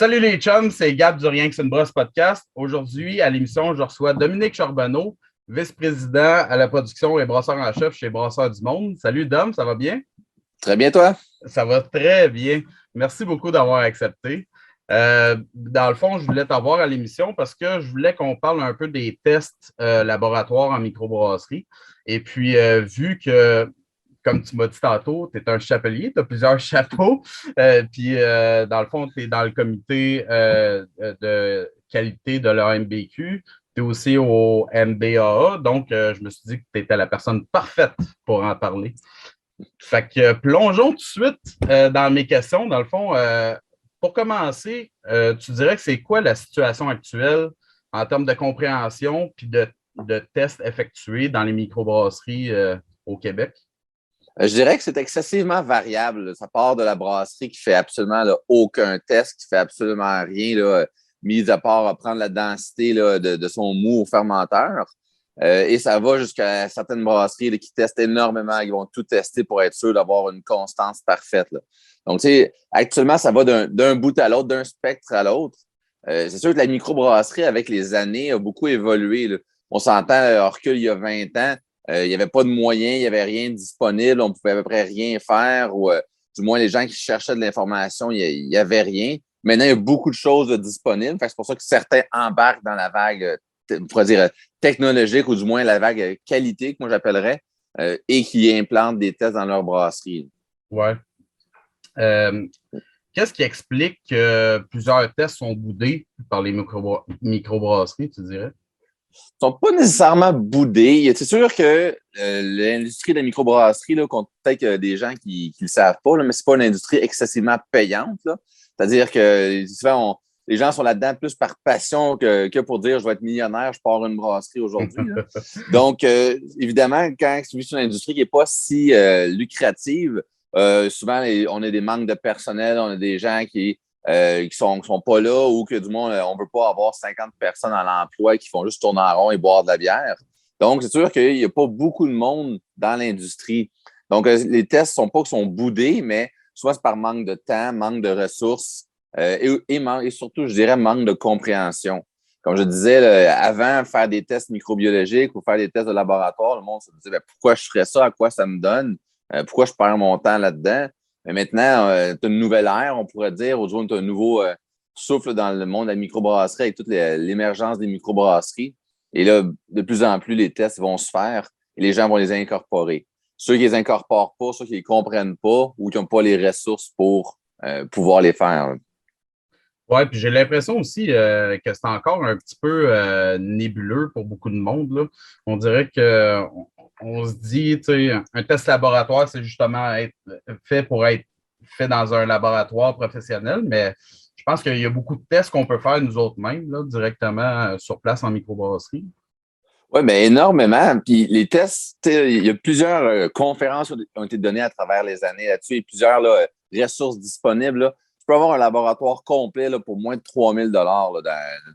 Salut les chums, c'est Gab du Rien que c'est une brosse podcast. Aujourd'hui, à l'émission, je reçois Dominique Charbonneau, vice-président à la production et brasseur en chef chez Brasseurs du Monde. Salut Dom, ça va bien? Très bien, toi? Ça va très bien. Merci beaucoup d'avoir accepté. Dans le fond, je voulais t'avoir à l'émission parce que je voulais qu'on parle un peu des tests laboratoires en microbrasserie. Et puis, vu que comme tu m'as dit tantôt, tu es un chapelier, tu as plusieurs chapeaux. Puis, dans le fond, tu es dans le comité de qualité de l'AMBQ. Tu es aussi au MBAA. Donc, je me suis dit que tu étais la personne parfaite pour en parler. Fait que plongeons tout de suite dans mes questions. Dans le fond, pour commencer, tu dirais que c'est quoi la situation actuelle en termes de compréhension puis de tests effectués dans les microbrasseries au Québec? Je dirais que c'est excessivement variable. Ça part de la brasserie qui fait absolument là, aucun test, qui fait absolument rien, là, mis à part prendre la densité là, de son mou au fermenteur. Et ça va jusqu'à certaines brasseries là, qui testent énormément, qui vont tout tester pour être sûr d'avoir une constance parfaite. Là. Donc, tu sais, actuellement, ça va d'un bout à l'autre, d'un spectre à l'autre. C'est sûr que la microbrasserie, avec les années, a beaucoup évolué. Là. On s'entend, recul il y a 20 ans, il n'y avait pas de moyens, il n'y avait rien de disponible, on pouvait à peu près rien faire, ou du moins les gens qui cherchaient de l'information, il n'y avait rien. Maintenant, il y a beaucoup de choses disponibles. C'est pour ça que certains embarquent dans la vague, on pourrait dire, technologique, ou du moins la vague qualité, que moi j'appellerais, et qui implantent des tests dans leur brasserie. Ouais. Qu'est-ce qui explique que plusieurs tests sont boudés par les microbrasseries, tu dirais? Ils sont pas nécessairement boudés. C'est sûr que l'industrie de la microbrasserie, là, peut-être des gens qui ne le savent pas, là, mais c'est pas une industrie excessivement payante. Là. C'est-à-dire que souvent, les gens sont là-dedans plus par passion que pour dire je vais être millionnaire, je pars une brasserie aujourd'hui. Donc, évidemment, quand c'est une industrie qui n'est pas si lucrative, souvent, on a des manques de personnel, on a des gens qui sont pas là ou que du moins, on veut pas avoir 50 personnes à l'emploi qui font juste tourner en rond et boire de la bière. Donc, c'est sûr qu'il n'y a pas beaucoup de monde dans l'industrie. Donc, les tests sont boudés, mais soit c'est par manque de temps, manque de ressources et surtout, je dirais, manque de compréhension. Comme je disais, là, avant, faire des tests microbiologiques ou faire des tests de laboratoire, le monde se disait pourquoi je ferais ça, à quoi ça me donne, pourquoi je perds mon temps là-dedans. Mais maintenant, tu as une nouvelle ère, on pourrait dire, ou du moins, tu as un nouveau souffle dans le monde de la microbrasserie avec toute l'émergence des microbrasseries. Et là, de plus en plus, les tests vont se faire et les gens vont les incorporer. Ceux qui les incorporent pas, ceux qui les comprennent pas ou qui n'ont pas les ressources pour pouvoir les faire. Oui, puis j'ai l'impression aussi que c'est encore un petit peu nébuleux pour beaucoup de monde, là. On dirait que on se dit, tu sais, un test laboratoire, c'est justement fait pour être fait dans un laboratoire professionnel, mais je pense qu'il y a beaucoup de tests qu'on peut faire nous autres mêmes, là, directement sur place en microbrasserie. Oui, mais énormément. Puis les tests, il y a plusieurs conférences qui ont été données à travers les années là-dessus et plusieurs là, ressources disponibles. Là. Tu peux avoir un laboratoire complet là, pour moins de 3 000 là,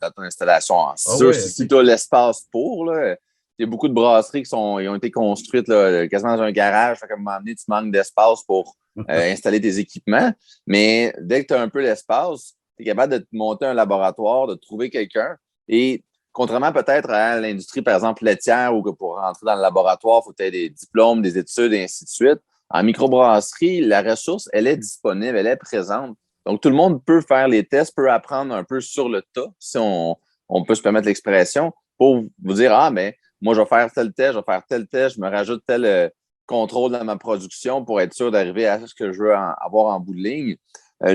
dans ton installation. Ah C'est sûr, oui, si OK. tu as l'espace pour, là, il y a beaucoup de brasseries qui ont été construites là, quasiment dans un garage. Fait qu'à un moment donné, tu manques d'espace pour installer tes équipements. Mais dès que tu as un peu l'espace, tu es capable de te monter un laboratoire, de trouver quelqu'un. Et contrairement peut-être à l'industrie, par exemple, laitière, où que pour rentrer dans le laboratoire, il faut avoir des diplômes, des études, et ainsi de suite. En microbrasserie, la ressource, elle est disponible, elle est présente. Donc, tout le monde peut faire les tests, peut apprendre un peu sur le tas, si on peut se permettre l'expression, pour vous dire, ah, mais moi, je vais faire tel test, je vais faire tel test, je me rajoute tel contrôle dans ma production pour être sûr d'arriver à ce que je veux avoir en bout de ligne.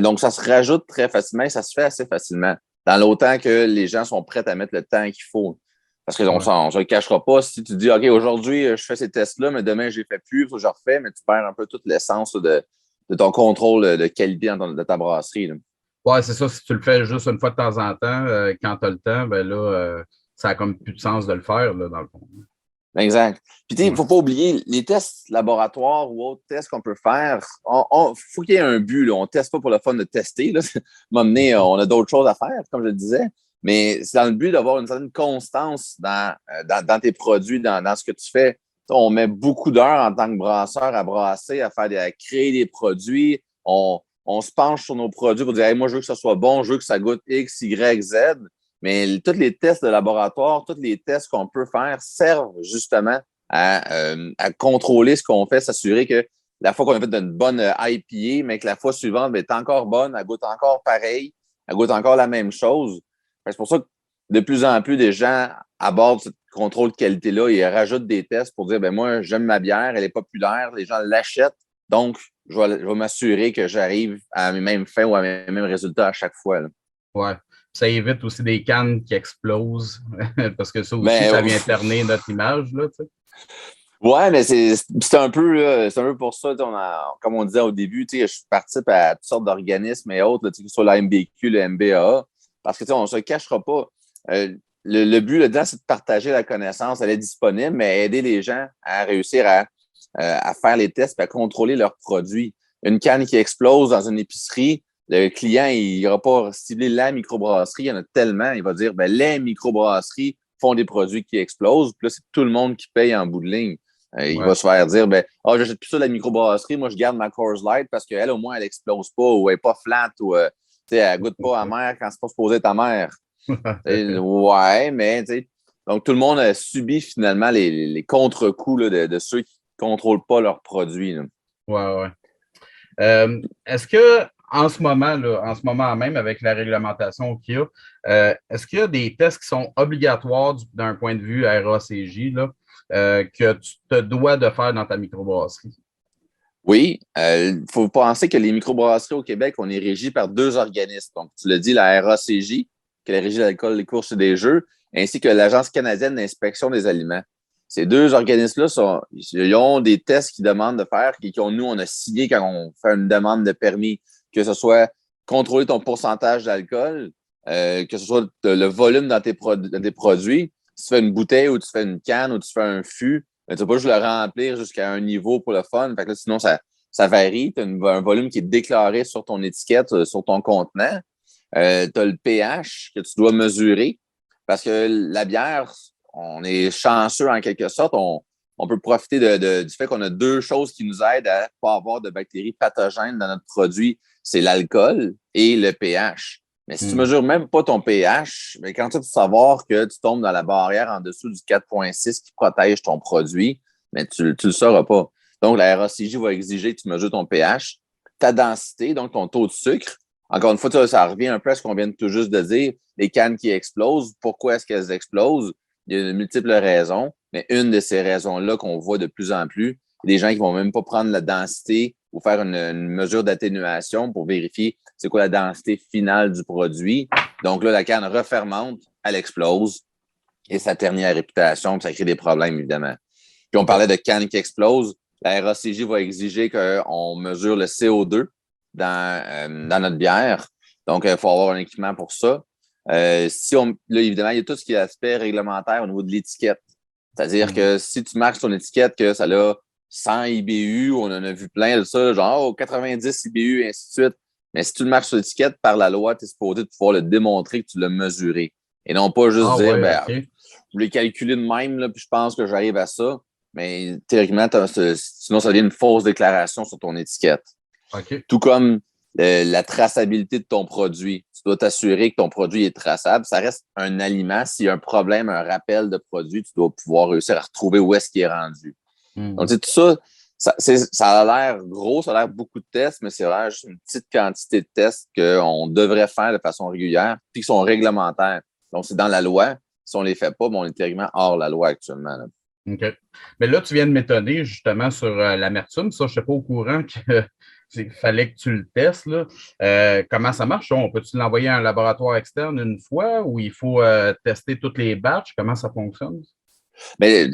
Donc, ça se rajoute très facilement et ça se fait assez facilement dans l'autant que les gens sont prêts à mettre le temps qu'il faut. Parce qu'on Ouais. ne se le cachera pas. Si tu dis, OK, aujourd'hui, je fais ces tests-là, mais demain, je ne les fais plus, il faut que je refais, mais tu perds un peu toute l'essence de ton contrôle de qualité de ta brasserie. Là. Ouais, c'est ça. Si tu le fais juste une fois de temps en temps, quand tu as le temps, ben là, ça n'a comme plus de sens de le faire, là, dans le fond. Exact. Puis, tu sais, il ne Ouais. faut pas oublier, les tests laboratoires ou autres tests qu'on peut faire, faut qu'il y ait un but. Là. On ne teste pas pour le fun de tester. Là. On a d'autres choses à faire, comme je le disais. Mais c'est dans le but d'avoir une certaine constance dans tes produits, dans ce que tu fais. On met beaucoup d'heures en tant que brasseur à brasser, à créer des produits. on se penche sur nos produits pour dire hey, moi, je veux que ça soit bon, je veux que ça goûte X, Y, Z. Mais tous les tests de laboratoire, tous les tests qu'on peut faire servent justement à contrôler ce qu'on fait, s'assurer que la fois qu'on a fait une bonne IPA, mais que la fois suivante est encore bonne, elle goûte encore pareil, elle goûte encore la même chose. C'est pour ça que de plus en plus des gens abordent ce contrôle de qualité-là et rajoutent des tests pour dire ben moi, j'aime ma bière, elle est populaire, les gens l'achètent, donc je vais m'assurer que j'arrive à mes mêmes fins ou à mes mêmes résultats à chaque fois. Là. Ouais. Ça évite aussi des cannes qui explosent, parce que ça aussi, Mais, ça vient ternir notre image, là, tu sais. ouais, mais c'est un peu pour ça, comme on disait au début, je participe à toutes sortes d'organismes et autres, là, que ce soit la MBQ, le MBA, parce que on ne se cachera pas. Le but là-dedans, c'est de partager la connaissance, elle est disponible, mais aider les gens à réussir à faire les tests et à contrôler leurs produits. Une canne qui explose dans une épicerie, le client, il n'ira pas cibler la microbrasserie, il y en a tellement, il va dire ben, les microbrasseries font des produits qui explosent, puis là, c'est tout le monde qui paye en bout de ligne. Il va se faire dire ben, j'achète plus ça de la microbrasserie, moi je garde ma Coors Light parce qu'elle, au moins, elle explose pas ou elle n'est pas flat ou elle goûte pas amère quand c'est pas supposé être amère. Ouais, mais donc tout le monde a subi finalement les contre-coups là, de ceux qui ne contrôlent pas leurs produits. Là. Ouais. Est-ce que en ce moment même, avec la réglementation qu'il y a, est-ce qu'il y a des tests qui sont obligatoires d'un point de vue RACJ là, que tu te dois de faire dans ta microbrasserie? Oui, il faut penser que les microbrasseries au Québec, on est régi par 2 organismes. Donc, tu l'as dit, la RACJ, qui est la Régie de l'alcool, des courses et des jeux, ainsi que l'Agence canadienne d'inspection des aliments. Ces 2 organismes-là ils ont des tests qu'ils demandent de faire, nous, on a signé quand on fait une demande de permis, que ce soit contrôler ton pourcentage d'alcool, que ce soit le volume dans tes produits. Si tu fais une bouteille ou tu fais une canne ou tu fais un fût, ben, tu ne vas pas juste le remplir jusqu'à un niveau pour le fun. Fait que là, sinon, ça varie. Tu as un volume qui est déclaré sur ton étiquette, sur ton contenant. Tu as le pH que tu dois mesurer parce que la bière, on est chanceux en quelque sorte. On peut profiter du fait qu'on a 2 choses qui nous aident à ne pas avoir de bactéries pathogènes dans notre produit. C'est l'alcool et le pH. Mais si tu ne mesures même pas ton pH, mais quand tu vas savoir que tu tombes dans la barrière en dessous du 4,6 qui protège ton produit, mais tu ne le sauras pas. Donc, la RACJ va exiger que tu mesures ton pH, ta densité, donc ton taux de sucre. Encore une fois, ça revient un peu à ce qu'on vient tout juste de dire. Les cannes qui explosent, pourquoi est-ce qu'elles explosent? Il y a de multiples raisons, mais une de ces raisons-là qu'on voit de plus en plus, il y a des gens qui ne vont même pas prendre la densité ou faire une mesure d'atténuation pour vérifier c'est quoi la densité finale du produit. Donc là, la canne refermente, elle explose et ça ternit la réputation, puis ça crée des problèmes, évidemment. Puis on parlait de cannes qui explosent. La RACJ va exiger qu'on mesure le CO2 dans notre bière. Donc, il faut avoir un équipement pour ça. Là, évidemment, il y a tout ce qui est aspect réglementaire au niveau de l'étiquette. C'est-à-dire que si tu marques sur ton étiquette que ça a 100 IBU, on en a vu plein de ça, genre 90 IBU, et ainsi de suite. Mais si tu le marques sur l'étiquette, par la loi, tu es supposé pouvoir le démontrer que tu l'as mesuré. Et non pas juste dire, okay. Je l'ai calculé de même, là, puis je pense que j'arrive à ça. Mais théoriquement, sinon, ça devient une fausse déclaration sur ton étiquette. Okay. Tout comme la traçabilité de ton produit. Tu dois t'assurer que ton produit est traçable. Ça reste un aliment. S'il y a un problème, un rappel de produit, tu dois pouvoir réussir à retrouver où est-ce qu'il est rendu. Donc, tout ça, ça a l'air gros, ça a l'air beaucoup de tests, mais c'est vraiment juste une petite quantité de tests qu'on devrait faire de façon régulière puis qui sont réglementaires. Donc, c'est dans la loi. Si on ne les fait pas, on est théoriquement hors la loi actuellement. Là. OK. Mais là, tu viens de m'étonner justement sur l'amertume. Ça, je ne suis pas au courant qu'il fallait que tu le testes. Là. Comment ça marche? On peut-tu l'envoyer à un laboratoire externe une fois ou il faut tester toutes les batchs? Comment ça fonctionne? Mais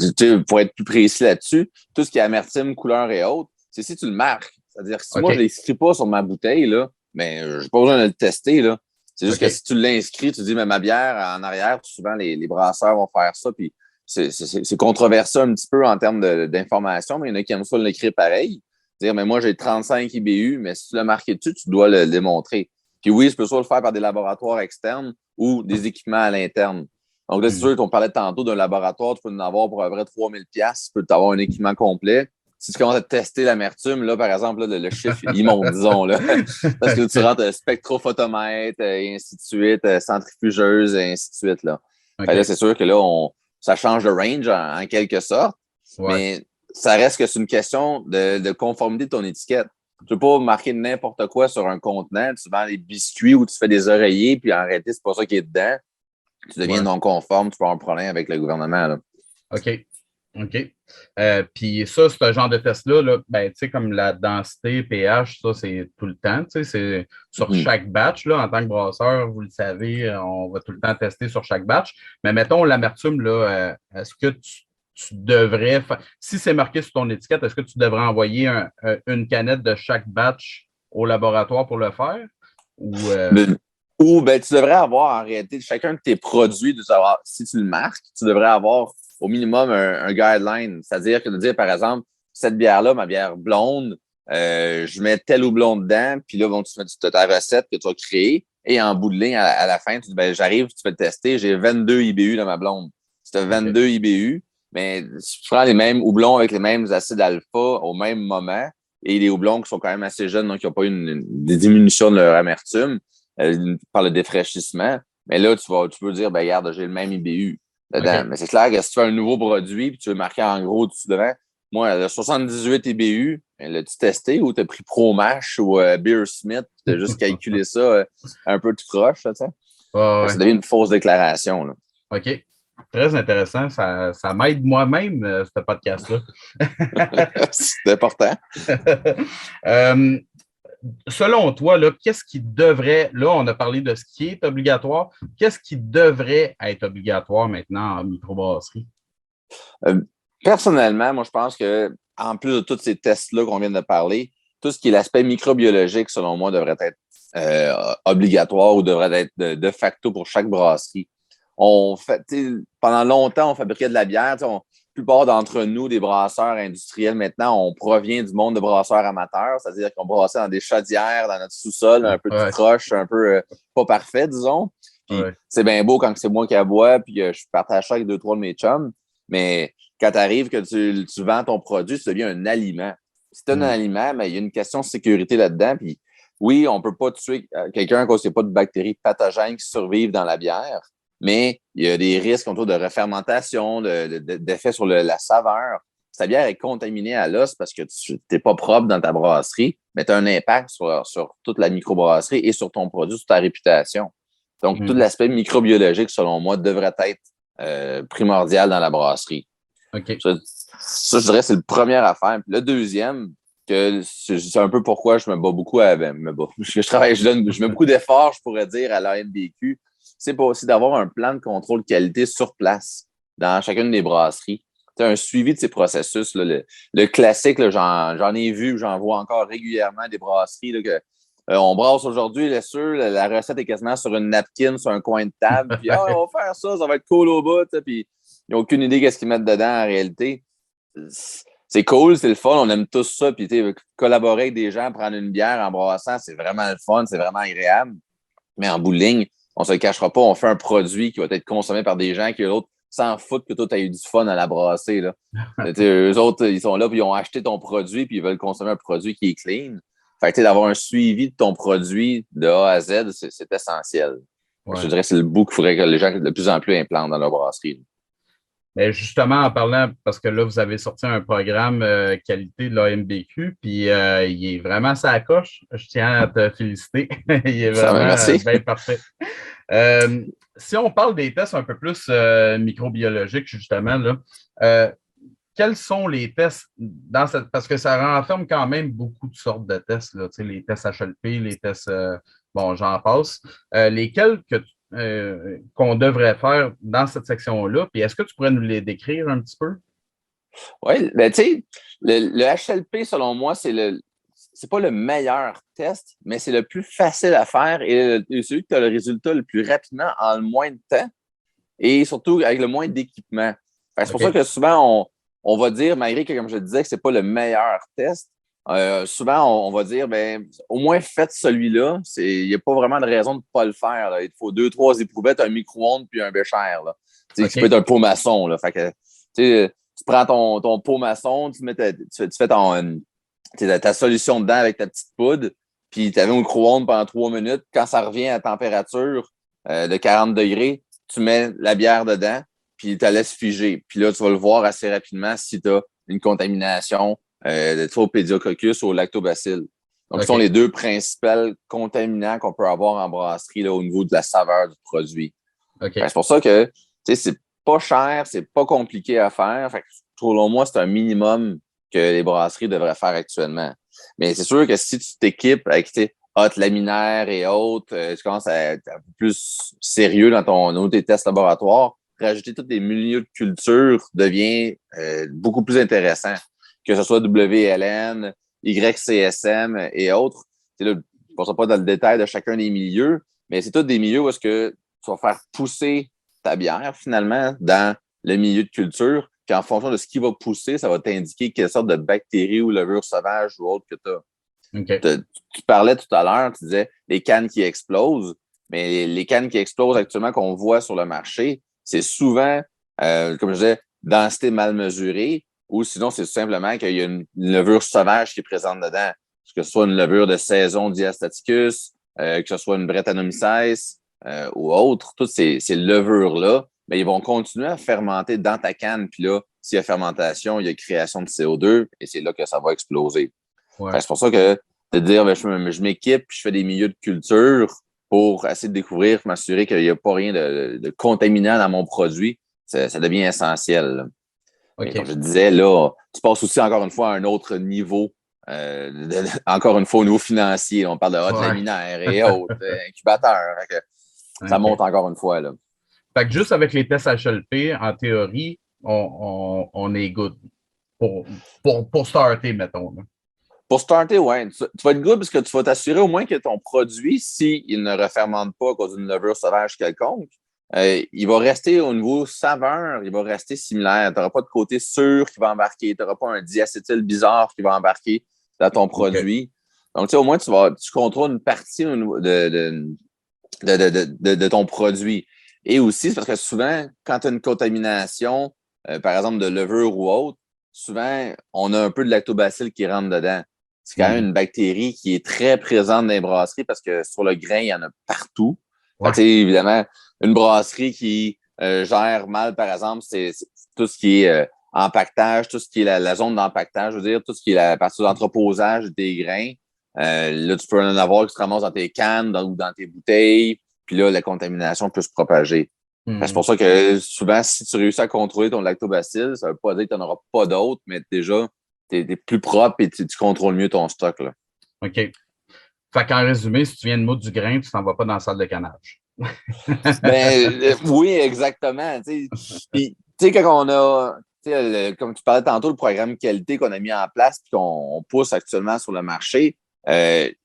pour être plus précis là-dessus, tout ce qui est amertume, couleur et autres, c'est si tu le marques. C'est-à-dire que si moi, je ne l'inscris pas sur ma bouteille, là, mais je n'ai pas besoin de le tester. Là. C'est juste que si tu l'inscris, tu dis, mais ma bière en arrière, souvent les brasseurs vont faire ça, puis c'est controversé un petit peu en termes d'information, mais il y en a qui aiment ça l'écrire pareil. Dire, mais moi, j'ai 35 IBU, mais si tu l'as marqué dessus, tu dois le démontrer. Puis oui, je peux soit le faire par des laboratoires externes ou des équipements à l'interne. Donc là, c'est sûr qu'on parlait tantôt d'un laboratoire, tu peux en avoir pour à peu près 3000$, tu peux avoir un équipement complet. si tu commences à tester l'amertume, là, par exemple, là, le chiffre, il monte, disons, là. Parce que tu rentres spectrophotomètre et ainsi de suite, centrifugeuse et ainsi de suite, là. OK. Fait là, c'est sûr que là, ça change de range en quelque sorte, mais ça reste que c'est une question de conformité de ton étiquette. Tu ne peux pas marquer n'importe quoi sur un contenant. Tu vends des biscuits ou tu fais des oreillers, puis en réalité, c'est pas ça qui est dedans. Tu deviens non conforme, tu peux avoir un problème avec le gouvernement, là. OK. OK. Puis ça, ce genre de test-là, là, ben, tu sais, comme la densité, pH, ça, c'est tout le temps. Tu sais, c'est sur chaque batch, là, en tant que brasseur, vous le savez, on va tout le temps tester sur chaque batch. Mais mettons, l'amertume, là, est-ce que tu devrais, si c'est marqué sur ton étiquette, est-ce que tu devrais envoyer une canette de chaque batch au laboratoire pour le faire? Ou ben, tu devrais avoir en réalité chacun de tes produits, si tu le marques, tu devrais avoir au minimum un guideline. C'est-à-dire que de dire, par exemple, cette bière-là, ma bière blonde, je mets tel houblon dedans, puis là, bon, tu fais ta recette que tu as créée, et en bout de ligne, à la fin, tu dis, ben, j'arrive, tu fais le tester, j'ai 22 IBU dans ma blonde. Si tu as 22 IBU, mais si tu prends les mêmes houblons avec les mêmes acides alpha au même moment, et les houblons qui sont quand même assez jeunes, donc qui n'ont pas eu des diminutions de leur amertume par le défraîchissement, mais là, tu peux dire, ben regarde, j'ai le même IBU dedans. Mais c'est clair que si tu fais un nouveau produit et tu veux marquer en gros dessus devant, moi, le 78 IBU, l'as-tu testé ou t'as pris ProMash ou Beersmith, tu as juste calculé ça un peu tout croche, tu sais? Ça devient une fausse déclaration, là. OK. Très intéressant. Ça m'aide moi-même, ce podcast-là. C'est important. Selon toi, là, qu'est-ce qui devrait, là, on a parlé de ce qui est obligatoire, qu'est-ce qui devrait être obligatoire maintenant en microbrasserie? Personnellement, moi, je pense que en plus de tous ces tests-là qu'on vient de parler, tout ce qui est l'aspect microbiologique, selon moi, devrait être obligatoire ou devrait être de facto pour chaque brasserie. Pendant longtemps, on fabriquait de la bière. La plupart d'entre nous, des brasseurs industriels, maintenant, on provient du monde de brasseurs amateurs, c'est-à-dire qu'on brassait dans des chaudières, dans notre sous-sol, un peu tout croche, un peu pas parfait, disons. Puis c'est bien beau quand c'est moi qui aboie, puis je partage ça avec 2-3 de mes chums, mais quand tu arrives que tu vends ton produit, ça devient un aliment. Si tu as un aliment, mais il y a une question de sécurité là-dedans, puis oui, on ne peut pas tuer quelqu'un à cause qu'il n'y a pas de bactéries pathogènes qui survivent dans la bière, mais il y a des risques autour de refermentation, d'effet sur la saveur. Si ta bière est contaminée à l'os parce que tu n'es pas propre dans ta brasserie, mais tu as un impact sur toute la microbrasserie et sur ton produit, sur ta réputation. Donc, tout l'aspect microbiologique, selon moi, devrait être primordial dans la brasserie. Okay. Ça, je dirais, c'est le premier affaire. Puis le deuxième, que c'est un peu pourquoi je me bats beaucoup je mets beaucoup d'efforts, je pourrais dire, à l'AMBQ, c'est pas aussi d'avoir un plan de contrôle qualité sur place dans chacune des brasseries. C'est un suivi de ces processus. Là, le classique, là, j'en ai vu, j'en vois encore régulièrement des brasseries là, que on brasse aujourd'hui, la recette est quasiment sur une napkin, sur un coin de table, puis on va faire ça, ça va être cool au bout, puis ils n'ont aucune idée qu'est-ce qu'ils mettent dedans en réalité. C'est cool, c'est le fun, on aime tous ça, puis collaborer avec des gens, prendre une bière en brassant, c'est vraiment le fun, c'est vraiment agréable. Mais en bout de ligne, on ne se le cachera pas, on fait un produit qui va être consommé par des gens qui, l'autre, s'en foutent que toi, tu as eu du fun à la brasser. Là. Eux autres, ils sont là, puis ils ont acheté ton produit, puis ils veulent consommer un produit qui est clean. Fait que d'avoir un suivi de ton produit de A à Z, c'est essentiel. Ouais. Je dirais que c'est le bout qu'il faudrait que les gens de plus en plus implantent dans leur brasserie. Mais justement, en parlant, parce que là, vous avez sorti un programme qualité de l'AMBQ, puis il est vraiment sa coche. Je tiens à te féliciter. Il est vraiment bien parfait. Si on parle des tests un peu plus microbiologiques, justement, là, quels sont les tests dans cette. Parce que ça renferme quand même beaucoup de sortes de tests, là, les tests HLP, les tests, bon, j'en passe. Lesquels qu'on devrait faire dans cette section-là, puis est-ce que tu pourrais nous les décrire un petit peu? Oui, ben tu sais, le HLP, selon moi, c'est pas le meilleur test, mais c'est le plus facile à faire et celui qui a le résultat le plus rapidement en le moins de temps et surtout avec le moins d'équipement. C'est pour ça que souvent, on va dire, malgré que, comme je disais, que c'est pas le meilleur test, souvent, on va dire, ben, au moins faites celui-là. Il n'y a pas vraiment de raison de ne pas le faire. Là. Il faut 2-3 éprouvettes, un micro-ondes puis un bécher. Là. Tu peux être un pot maçon. Là. Fait que, tu prends ton pot maçon, tu fais ta solution dedans avec ta petite poudre, puis tu avais au micro-ondes pendant 3 minutes. Quand ça revient à température de 40 degrés, tu mets la bière dedans, puis tu la laisses figer. Puis là, tu vas le voir assez rapidement si tu as une contamination de Tropeidiococcus ou lactobacille. Donc, ce sont les 2 principaux contaminants qu'on peut avoir en brasserie là, au niveau de la saveur du produit. C'est pour ça que c'est pas cher, c'est pas compliqué à faire. Fait que, selon moi, c'est un minimum que les brasseries devraient faire actuellement. Mais c'est sûr que si tu t'équipes avec hotte laminaire et autres, tu commences à être un peu plus sérieux dans tes tests laboratoires, rajouter tous les milieux de culture devient beaucoup plus intéressant, que ce soit WLN, YCSM et autres. Là, je ne passerai pas dans le détail de chacun des milieux, mais c'est tous des milieux où est-ce que tu vas faire pousser ta bière, finalement, dans le milieu de culture. Puis en fonction de ce qui va pousser, ça va t'indiquer quelle sorte de bactéries ou levure sauvage ou autre que tu as. Tu parlais tout à l'heure, tu disais les cannes qui explosent, mais les cannes qui explosent actuellement qu'on voit sur le marché, c'est souvent, comme je disais, densité mal mesurée, ou sinon, c'est tout simplement qu'il y a une levure sauvage qui est présente dedans. Que ce soit une levure de saison diastaticus, que ce soit une Brettanomyces ou autre, toutes ces levures-là, mais ils vont continuer à fermenter dans ta canne. Puis là, s'il y a fermentation, il y a création de CO2 et c'est là que ça va exploser. C'est pour ça que de dire, je m'équipe, je fais des milieux de culture pour essayer de découvrir, m'assurer qu'il n'y a pas rien de contaminant dans mon produit, ça devient essentiel. Comme je disais, là, tu passes aussi encore une fois à un autre niveau, encore une fois au niveau financier. On parle de hotte laminaire et autres, incubateurs. Ça monte encore une fois. Là. Fait que juste avec les tests HLP, en théorie, on est good pour starter, mettons. Là. Pour starter, oui. Tu vas être good parce que tu vas t'assurer au moins que ton produit, s'il ne refermente pas à cause d'une levure sauvage quelconque, il va rester au niveau saveur, il va rester similaire. Tu n'auras pas de côté sûr qui va embarquer. Tu n'auras pas un diacétyl bizarre qui va embarquer dans ton produit. Donc, au moins, tu contrôles une partie de ton produit. Et aussi, c'est parce que souvent, quand tu as une contamination, par exemple de levure ou autre, souvent, on a un peu de lactobacille qui rentre dedans. C'est quand même une bactérie qui est très présente dans les brasseries parce que sur le grain, il y en a partout. Évidemment, une brasserie qui gère mal, par exemple, c'est tout ce qui est empaquetage, tout ce qui est la zone d'empaquetage, je veux dire, tout ce qui est la partie d'entreposage des grains. Là, tu peux en avoir qui se ramassent dans tes cannes ou dans tes bouteilles. Puis là, la contamination peut se propager. C'est pour ça que souvent, si tu réussis à contrôler ton lactobacille, ça ne veut pas dire que tu n'en auras pas d'autres, mais déjà, tu es plus propre et tu contrôles mieux ton stock. Là. OK. Fait qu'en résumé, si tu viens de moudre du grain, tu t'en vas pas dans la salle de canage. Oui, exactement. Puis, quand on a, comme tu parlais tantôt, le programme qualité qu'on a mis en place et qu'on pousse actuellement sur le marché, c'est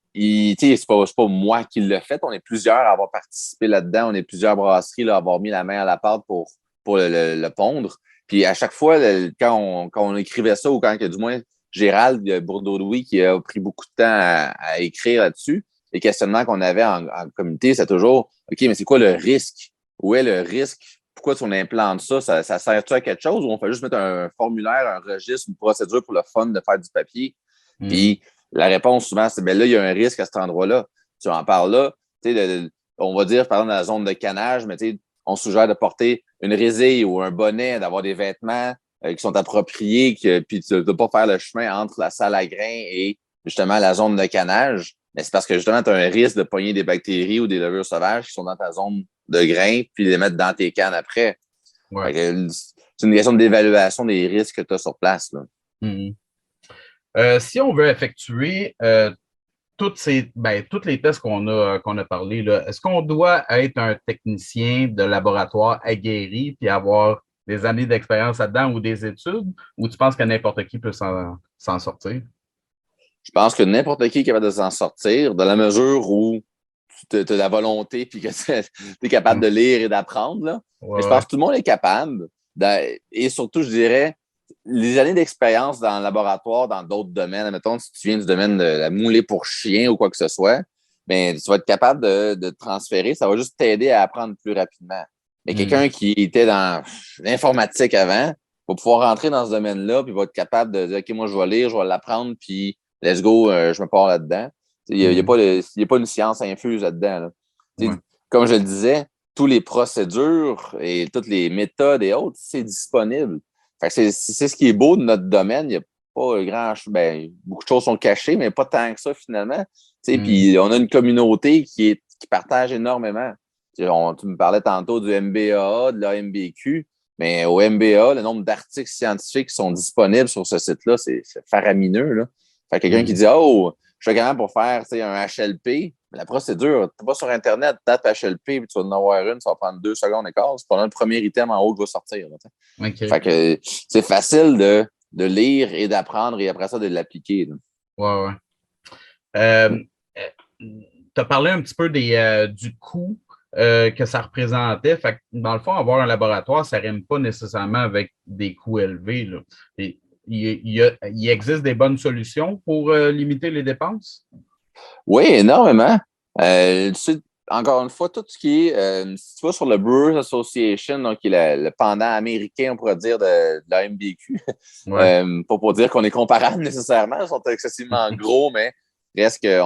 pas moi qui l'ai fait. On est plusieurs à avoir participé là-dedans. On est plusieurs brasseries à avoir mis la main à la pâte pour le pondre. Puis à chaque fois, quand on écrivait ça, ou quand du moins Gérald Bourdeau-Louis qui a pris beaucoup de temps à écrire là-dessus, les questionnements qu'on avait en communauté, c'est toujours OK, mais c'est quoi le risque? Où est le risque? Pourquoi on implante ça? Ça sert-tu à quelque chose ou on fait juste mettre un formulaire, un registre, une procédure pour le fun de faire du papier? Puis la réponse souvent, c'est là, il y a un risque à cet endroit-là. Tu en parles là, on va dire, par exemple, dans la zone de canage, mais on suggère de porter une résille ou un bonnet, d'avoir des vêtements qui sont appropriés, puis de ne pas faire le chemin entre la salle à grains et justement la zone de canage. Mais c'est parce que justement, tu as un risque de pogner des bactéries ou des levures sauvages qui sont dans ta zone de grains, puis les mettre dans tes cannes après. C'est une question d'évaluation des risques que tu as sur place. Là. Si on veut effectuer tous les tests qu'on a parlé, est-ce qu'on doit être un technicien de laboratoire aguerri puis avoir des années d'expérience là-dedans ou des études, ou tu penses que n'importe qui peut s'en sortir? Je pense que n'importe qui est capable de s'en sortir, dans la mesure où tu as la volonté et que tu es capable de lire et d'apprendre. Là. Mais je pense que tout le monde est capable. Et surtout, je dirais, les années d'expérience dans le laboratoire, dans d'autres domaines, mettons, si tu viens du domaine de la moulée pour chien ou quoi que ce soit, ben, tu vas être capable de transférer. Ça va juste t'aider à apprendre plus rapidement. Mais quelqu'un qui était dans l'informatique avant, va pouvoir rentrer dans ce domaine-là, puis va être capable de dire, OK, moi, je vais lire, je vais l'apprendre, puis let's go, je me pars là-dedans. Il n'y a, pas une science infuse là-dedans. Là. Ouais. Comme je le disais, toutes les procédures et toutes les méthodes et autres, c'est disponible. Fait que c'est ce qui est beau de notre domaine. Il n'y a pas beaucoup de choses sont cachées, mais pas tant que ça finalement. Puis on a une communauté qui partage énormément. Tu me parlais tantôt du MBAA, de la MBQ, mais au MBA, le nombre d'articles scientifiques qui sont disponibles sur ce site-là, c'est faramineux. Là. Fait que quelqu'un qui dit oh, je suis capable pour faire un HLP, mais la procédure, tu vas sur Internet, tape HLP, puis tu vas en avoir une, ça va prendre 2 secondes et quart. C'est pendant le premier item en haut qui va sortir. Là, okay. Fait que c'est facile de lire et d'apprendre et après ça de l'appliquer. Là. Ouais. Tu as parlé un petit peu du coût que ça représentait. Fait que, dans le fond, avoir un laboratoire, ça ne rime pas nécessairement avec des coûts élevés. Là. Et, il existe des bonnes solutions pour limiter les dépenses? Oui, énormément. Encore une fois, tout ce qui est, si tu vas sur le Brewers Association, donc qui est le pendant américain, on pourrait dire, de la MBQ, ouais. pas pour dire qu'on est comparable nécessairement, ils sont excessivement gros, mais reste que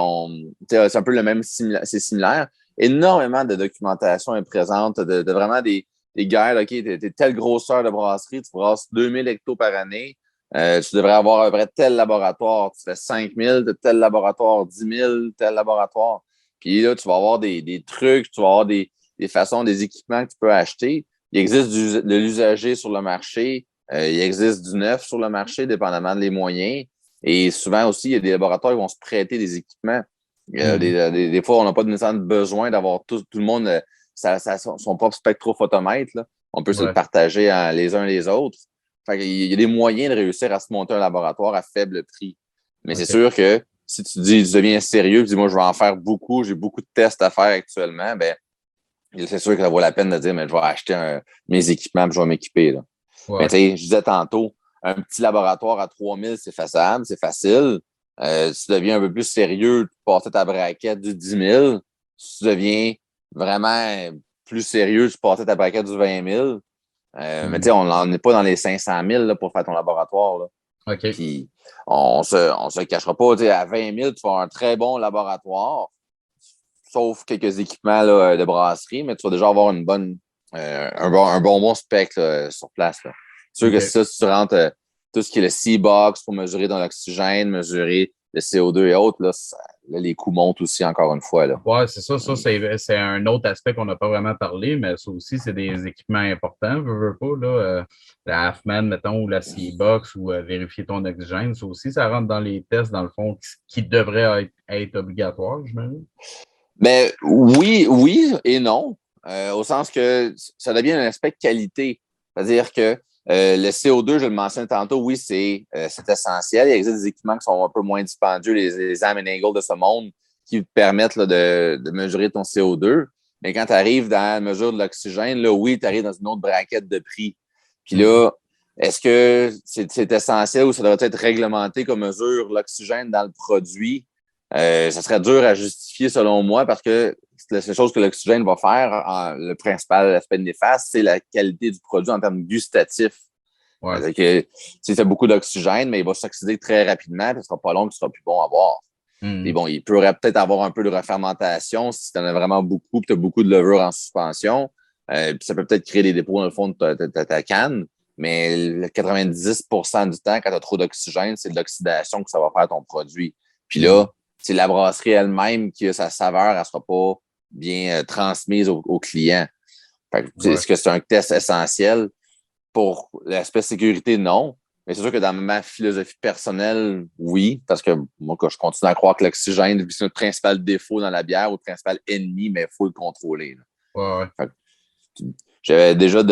c'est un peu le même, c'est similaire. Énormément de documentation est présente, de vraiment des guides, OK, t'es telle grosseur de brasserie, tu brasses 2000 hectos par année, tu devrais avoir à peu près tel laboratoire, tu fais 5000 de tel laboratoire, 10 000 tel laboratoire. Puis là, tu vas avoir des trucs, tu vas avoir des façons, des équipements que tu peux acheter. Il existe de l'usager sur le marché, il existe du neuf sur le marché, dépendamment des moyens. Et souvent aussi, il y a des laboratoires qui vont se prêter des équipements. Des fois, on n'a pas nécessairement besoin d'avoir tout le monde son propre spectrophotomètre. Là. On peut se le partager les uns les autres. Fait qu'il y a des moyens de réussir à se monter un laboratoire à faible prix. Mais c'est sûr que si tu deviens sérieux, tu dis, moi, je vais en faire beaucoup, j'ai beaucoup de tests à faire actuellement, ben, c'est sûr que ça vaut la peine de dire, mais je vais acheter mes équipements et je vais m'équiper. Là. Ouais. Mais tu sais, je disais tantôt, un petit laboratoire à 3000, c'est faisable, c'est facile. Si tu deviens un peu plus sérieux, tu passes ta braquette du 10 000. Si tu deviens vraiment plus sérieux, tu passes ta braquette du 20 000. Mais tu sais, on n'en est pas dans les 500 000 là, pour faire ton laboratoire. Là. Okay. Puis, on se cachera pas. À 20 000, tu vas avoir un très bon laboratoire, sauf quelques équipements là, de brasserie, mais tu vas déjà avoir un bon spec là, sur place. Là. C'est sûr que ça, si tu rentres tout ce qui est le C-Box pour mesurer dans l'oxygène, mesurer le CO2 et autres, là, les coûts montent aussi encore une fois. Oui, c'est ça. Ça, c'est un autre aspect qu'on n'a pas vraiment parlé, mais ça aussi, c'est des équipements importants. Veux pas, là, la Halfman, mettons, ou la C-Box, ou vérifier ton oxygène. Ça aussi, ça rentre dans les tests, dans le fond, qui devraient être obligatoires, j'imagine. Mais oui et non. Au sens que ça devient un aspect qualité. C'est-à-dire que le CO2, je le mentionnais tantôt, oui, c'est essentiel. Il existe des équipements qui sont un peu moins dispendieux, les Am&Angle de ce monde, qui te permettent là, de mesurer ton CO2. Mais quand tu arrives dans la mesure de l'oxygène, là, oui, tu arrives dans une autre braquette de prix. Puis là, est-ce que c'est essentiel ou ça devrait être réglementé comme mesure l'oxygène dans le produit? Ça serait dur à justifier selon moi parce que la seule chose que l'oxygène va faire, le principal aspect néfaste, c'est la qualité du produit en termes gustatifs. Ouais. Si tu as beaucoup d'oxygène, mais il va s'oxyder très rapidement, puis ce sera pas long, que ce sera plus bon à boire. Et bon, il pourrait peut-être avoir un peu de refermentation si tu en as vraiment beaucoup, puis tu as beaucoup de levure en suspension. Puis ça peut peut-être créer des dépôts dans le fond de ta canne. Mais le 90% du temps, quand tu as trop d'oxygène, c'est de l'oxydation que ça va faire ton produit. Puis là, c'est la brasserie elle-même qui a sa saveur, elle ne sera pas bien transmise au client. Est-ce que c'est un test essentiel? Pour l'aspect sécurité, non. Mais c'est sûr que dans ma philosophie personnelle, oui, parce que moi, je continue à croire que l'oxygène, c'est notre principal défaut dans la bière ou le principal ennemi, mais il faut le contrôler. J'avais déjà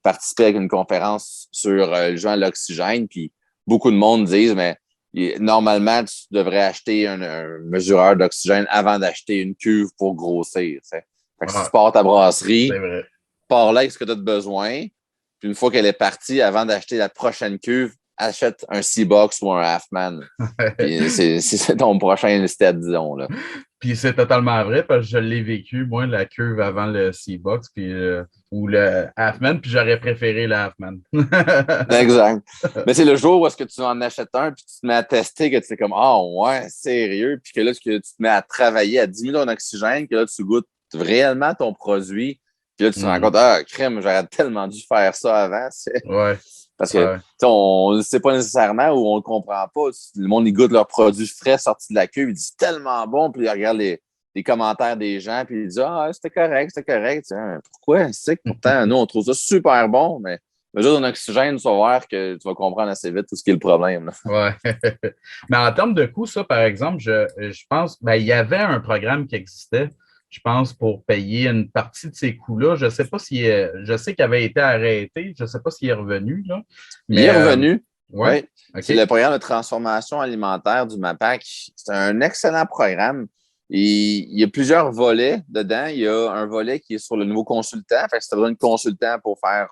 participé à une conférence sur le jeu à l'oxygène, puis beaucoup de monde disent, mais normalement, tu devrais acheter un mesureur d'oxygène avant d'acheter une cuve pour grossir. Si tu pars ta brasserie, pars là avec ce que tu as besoin, puis une fois qu'elle est partie, avant d'acheter la prochaine cuve, achète un C-Box ou un Halfman. C'est ton prochain step, disons. Là. Puis c'est totalement vrai parce que je l'ai vécu, moi, la cuve avant le Seabox puis, ou le Halfman, puis j'aurais préféré le Halfman. Exact. Mais c'est le jour où est-ce que tu en achètes un, puis tu te mets à tester, que tu fais comme, ah ouais, sérieux, puis que là, que tu te mets à travailler à 10 000 en oxygène, que là, tu goûtes réellement ton produit, puis là, tu te rends compte, ah, crème, j'aurais tellement dû faire ça avant. Ouais. Parce que, Ouais. on ne sait pas nécessairement ou on ne le comprend pas. Le monde, il goûte leurs produits frais sortis de la cuve, il dit tellement bon, puis il regarde les commentaires des gens, puis il dit, ah, c'était correct, c'était correct. Pourquoi? C'est que pourtant, nous, on trouve ça super bon, mais juste en oxygène, tu vas voir que tu vas comprendre assez vite tout ce qui est le problème. Là. Ouais. Mais en termes de coûts, ça, par exemple, je pense, ben, il y avait un programme qui existait, je pense, pour payer une partie de ces coûts-là. Je sais pas si, je sais qu'il avait été arrêté, je sais pas s'il est revenu, là. Il Mais, est revenu. ouais, Oui. OK, C'est le programme de transformation alimentaire du MAPAC. C'est un excellent programme. Il y a plusieurs volets dedans. Il y a un volet qui est sur le nouveau consultant. Fait que si tu as besoin de consultant pour faire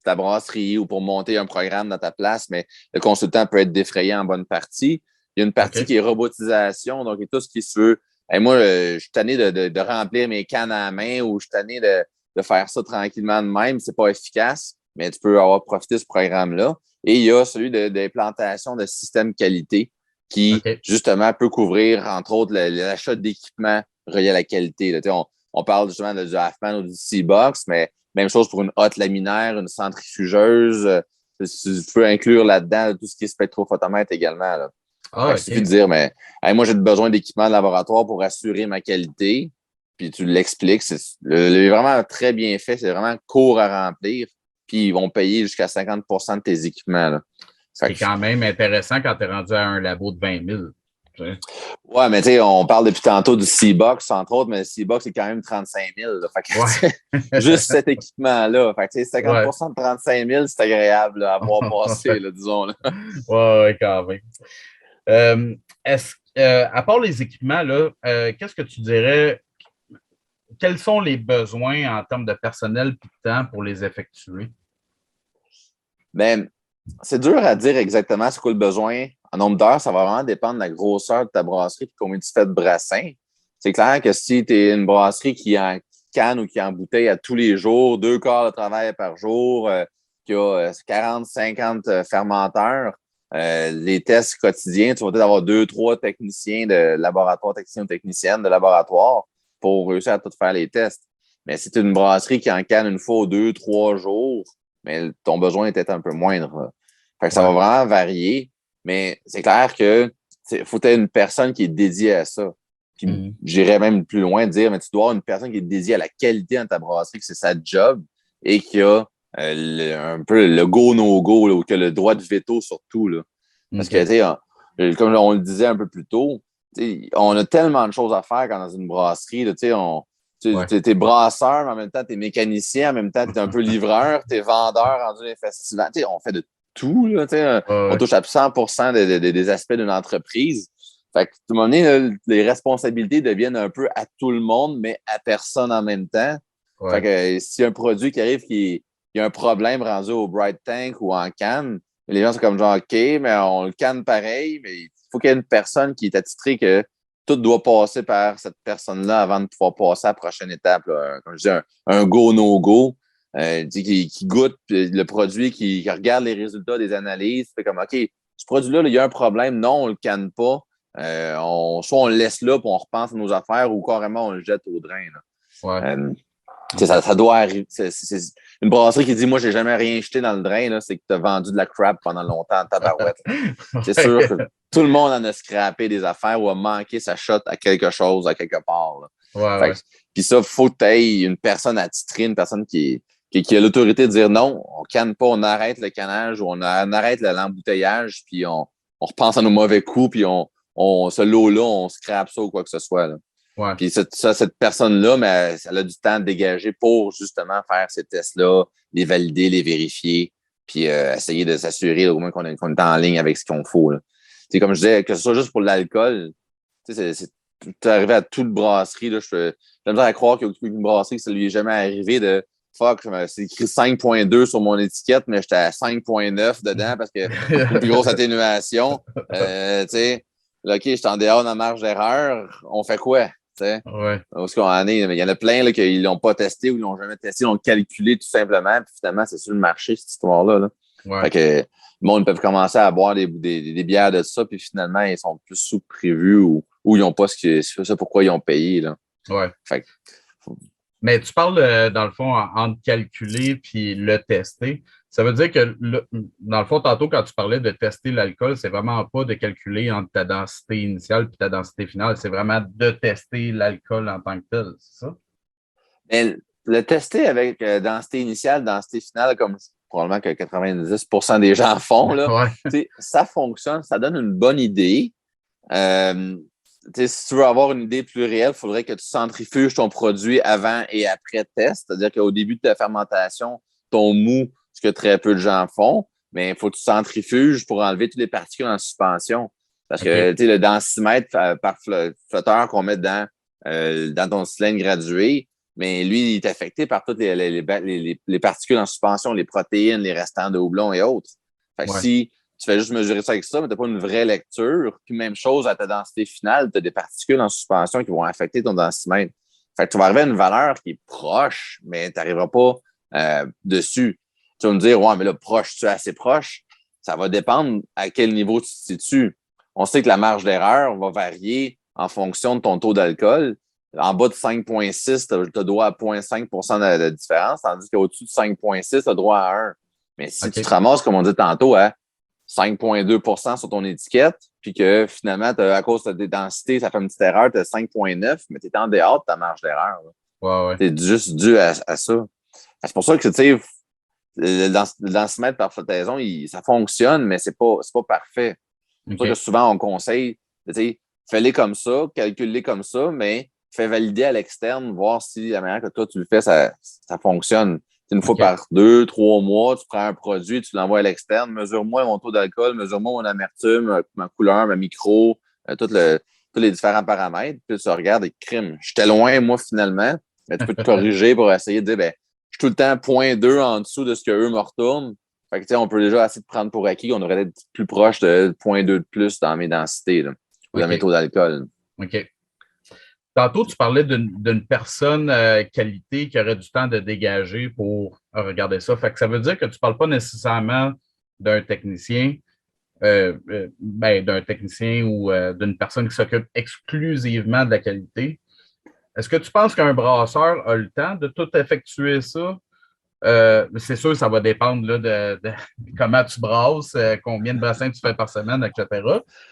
ta brasserie ou pour monter un programme dans ta place, mais le consultant peut être défrayé en bonne partie. Il y a une partie OK, qui est robotisation, donc tout ce qui se veut. Et moi, je suis tanné de remplir mes cannes à la main ou je suis tanné de faire ça tranquillement de même. C'est pas efficace, mais tu peux avoir profité de ce programme-là. Et il y a celui d'implantation de systèmes qualité qui, OK. justement, peut couvrir, entre autres, l'achat d'équipements reliés à la qualité. Là, on parle justement du Halfman ou du C-Box, mais même chose pour une hotte laminaire, une centrifugeuse. Tu peux inclure là-dedans tout ce qui est spectrophotomètre également. Là. Fait Ah, que il suffit de OK. dire, mais hey, moi, j'ai besoin d'équipements de laboratoire pour assurer ma qualité. Puis tu l'expliques. C'est vraiment très bien fait. C'est vraiment court à remplir. Puis ils vont payer jusqu'à 50 de tes équipements. Là. Ce qui Fait est que, quand même intéressant quand tu es rendu à un labo de 20 000. Tu sais. ouais, mais tu sais, on parle depuis tantôt du C-Box, entre autres, mais le C-Box, c'est quand même 35 000. Là. Fait que, Ouais. juste cet équipement-là. Fait que, tu sais, 50 Ouais. de 35 000, c'est agréable là, à voir passer, là, disons. Là. Ouais, ouais, quand même. À part les équipements, là, qu'est-ce que tu dirais, quels sont les besoins en termes de personnel et de temps pour les effectuer? Mais c'est dur à dire exactement c'est quoi le besoin. En nombre d'heures, ça va vraiment dépendre de la grosseur de ta brasserie et combien tu fais de brassins. C'est clair que si tu es une brasserie qui en canne ou qui en bouteille à tous les jours, 2 quarts de travail par jour, qui a 40, 50 fermenteurs, les tests quotidiens, tu vas peut-être avoir 2, 3 techniciens de laboratoire, techniciens ou techniciennes de laboratoire pour réussir à tout faire les tests. Mais si tu es une brasserie qui en canne une fois ou 2, 3 jours, mais ton besoin est peut-être un peu moindre. Là. Fait que ça va Ouais. vraiment varier, mais c'est clair que faut être une personne qui est dédiée à ça. Puis Mhm. j'irais même plus loin de dire, mais tu dois avoir une personne qui est dédiée à la qualité dans ta brasserie, que c'est sa job et qui a un peu le go-no-go, là, ou qui a le droit de veto sur tout. Là. Parce que, OK. tu sais, comme on le disait un peu plus tôt, on a tellement de choses à faire quand dans une brasserie. Là, tu Ouais. es brasseur, mais en même temps, tu es mécanicien, en même temps, tu es un peu livreur, tu es vendeur rendu dans les festivals. Tu sais, on fait de tout. Là, on Ouais. touche à 100% des aspects d'une entreprise. Fait que, à un moment donné, là, les responsabilités deviennent un peu à tout le monde, mais à personne en même temps. Fait Ouais. que s'il y a un produit qui arrive qui y a un problème rendu au Bright Tank ou en canne, les gens sont comme genre OK, mais on le canne pareil, mais il faut qu'il y ait une personne qui est attitrée que tout doit passer par cette personne-là avant de pouvoir passer à la prochaine étape. Là. Comme je dis, un go, no-go, qui goûte le produit, qui regarde les résultats des analyses, fait comme OK, ce produit-là, il y a un problème, non, on ne le canne pas. Soit on le laisse là, puis on repense à nos affaires, ou carrément on le jette au drain. Ouais. Là. Ça doit arriver. C'est une brasserie qui dit moi, j'ai jamais rien jeté dans le drain, là, c'est que tu as vendu de la crap pendant longtemps en tabarouette. C'est sûr que Ouais. tout le monde en a scrappé des affaires ou a manqué sa shot à quelque chose, à quelque part. Là. Ouais. Fait Ouais. que, puis ça, faut que tu aies une personne attitrée, une personne qui a l'autorité de dire non, on canne pas, on arrête le cannage ou on arrête l'embouteillage, puis on repense à nos mauvais coups, puis ce lot-là, on scrape ça ou quoi que ce soit. Là. Ouais. Puis cette personne-là, mais elle a du temps dégagé pour justement faire ces tests-là, les valider, les vérifier, puis essayer de s'assurer au moins qu'on est en ligne avec ce qu'on faut. Là. Comme je disais, que ce soit juste pour l'alcool, c'est arrivé à toute brasserie. Là, j'ai à croire qu'il y a une brasserie que ça lui est jamais arrivé de fuck, c'est écrit 5.2 sur mon étiquette, mais j'étais à 5.9 dedans parce que une plus grosse atténuation. Là, OK, je suis en dehors de la marge d'erreur. On fait quoi? Ouais. Parce il y en a plein là, qui ne l'ont pas testé ou ils ne l'ont jamais testé, ils l'ont calculé tout simplement. Puis finalement, c'est sur le marché, cette histoire-là. Là. Ouais. Fait que le monde peut commencer à boire des bières de ça, puis finalement, ils sont plus sous-prévus ou ils n'ont pas ce pourquoi ils ont payé. Là. Ouais. Fait que, Mais tu parles, dans le fond, entre calculer puis le tester. Ça veut dire que, dans le fond, tantôt, quand tu parlais de tester l'alcool, c'est vraiment pas de calculer entre ta densité initiale et ta densité finale. C'est vraiment de tester l'alcool en tant que tel, c'est ça? mais le tester avec densité initiale, densité finale, comme probablement que 90% des gens font, là, Ouais. ça fonctionne, ça donne une bonne idée. Si tu veux avoir une idée plus réelle, il faudrait que tu centrifuges ton produit avant et après test. C'est-à-dire qu'au début de ta fermentation, ton mou, ce que très peu de gens font, mais il faut que tu centrifuges pour enlever toutes les particules en suspension. Parce que le densimètre par flotteur qu'on met dans ton cylindre gradué, mais lui, il est affecté par toutes les particules en suspension, les protéines, les restants de houblon et autres. Fait que si tu fais juste mesurer ça avec ça, mais tu n'as pas une vraie lecture. Puis même chose à ta densité finale, tu as des particules en suspension qui vont affecter ton densimètre. Fait que tu vas arriver à une valeur qui est proche, mais tu n'arriveras pas dessus. Tu vas me dire, ouais, mais là, proche, tu es assez proche. Ça va dépendre à quel niveau tu te situes. On sait que la marge d'erreur va varier en fonction de ton taux d'alcool. En bas de 5,6, tu as droit à 0,5 de différence, tandis qu'au-dessus de 5,6, tu as droit à 1. Mais si tu te ramasses, comme on dit tantôt, à 5,2 sur ton étiquette, puis que finalement, à cause de tes densités, ça fait une petite erreur, tu as 5,9, mais tu es en dehors de ta marge d'erreur. Ouais. C'est juste dû à ça. C'est pour ça que, tu sais, le densimètre par flottaison, ça fonctionne, mais c'est pas parfait. C'est pour ça que souvent, on conseille, tu sais, fais-les comme ça, calcule-les comme ça, mais fais valider à l'externe, voir si la manière que toi, tu le fais, ça fonctionne. Une fois par 2-3 mois, tu prends un produit, tu l'envoies à l'externe, mesure-moi mon taux d'alcool, mesure-moi mon amertume, ma couleur, ma micro, tous les différents paramètres. Puis tu regardes et crime. J'étais loin, moi, finalement, mais tu peux te corriger pour essayer de dire, je suis tout le temps 0,2 en dessous de ce qu'eux me retournent. Fait que, tu sais, on peut déjà essayer de prendre pour acquis qu'on devrait être plus proche de 0,2 de plus dans mes densités, là, ou dans mes taux d'alcool. OK. Tantôt, tu parlais d'une personne qualité qui aurait du temps de dégager pour regarder ça. Fait que ça veut dire que tu ne parles pas nécessairement d'un technicien, d'un technicien ou d'une personne qui s'occupe exclusivement de la qualité. Est-ce que tu penses qu'un brasseur a le temps de tout effectuer ça? C'est sûr, ça va dépendre là, de comment tu brasses, combien de brassins tu fais par semaine, etc.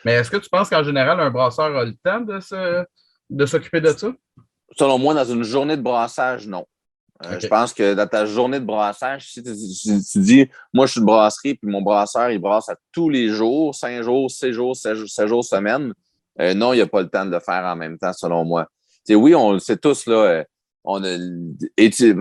Mais est-ce que tu penses qu'en général, un brasseur a le temps de s'occuper de ça? Selon moi, dans une journée de brassage, non. Je pense que dans ta journée de brassage, si tu dis, moi, je suis de brasserie, puis mon brasseur, il brasse à tous les jours, 5 jours, 6 jours, 7 jours semaine, non, il n'y a pas le temps de le faire en même temps, selon moi. T'sais, oui, on le sait tous, là, et tu